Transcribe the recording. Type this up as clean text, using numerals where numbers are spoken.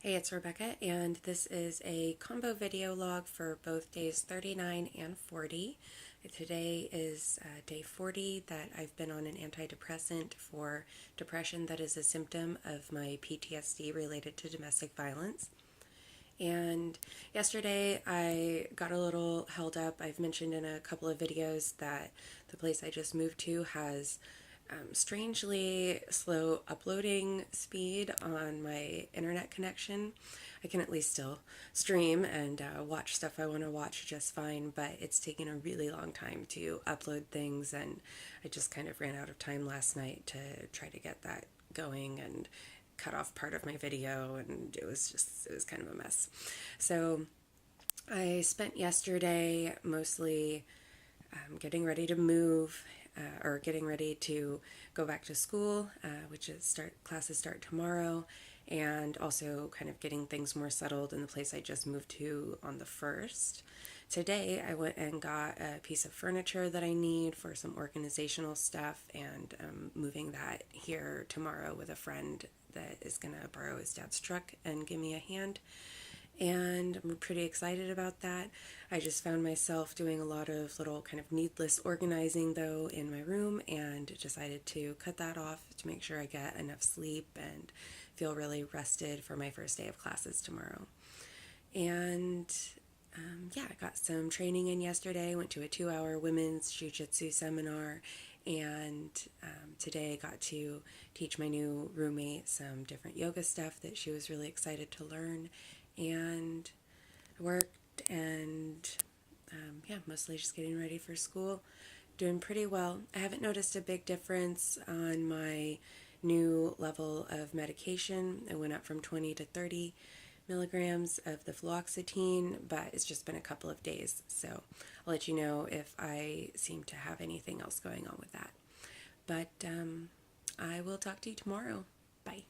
Hey, it's Rebecca, and this is a combo video log for both days 39 and 40. Today is day 40 that I've been on an antidepressant for depression that is a symptom of my PTSD related to domestic violence. And yesterday I got a little held up. I've mentioned in a couple of videos that the place I just moved to has strangely slow uploading speed on my internet connection. I can at least still stream and watch stuff I want to watch just fine, but it's taken a really long time to upload things, and I just kind of ran out of time last night to try to get that going and cut off part of my video, and it was kind of a mess. So I spent yesterday mostly getting ready to move, or getting ready to go back to school, which is classes start tomorrow, and also kind of getting things more settled in the place I just moved to on the 1st. Today I went and got a piece of furniture that I need for some organizational stuff, and moving that here tomorrow with a friend that is going to borrow his dad's truck and give me a hand, and I'm pretty excited about that. I just found myself doing a lot of little kind of needless organizing though in my room, and decided to cut that off to make sure I get enough sleep and feel really rested for my first day of classes tomorrow. And yeah, I got some training in yesterday, went to a 2-hour women's jiu-jitsu seminar, and today I got to teach my new roommate some different yoga stuff that she was really excited to learn, and I worked, and yeah, mostly just getting ready for school. Doing pretty well. I haven't noticed a big difference on my new level of medication. It went up from 20 to 30 milligrams of the fluoxetine, but it's just been a couple of days, so I'll let you know if I seem to have anything else going on with that. But I will talk to you tomorrow. Bye.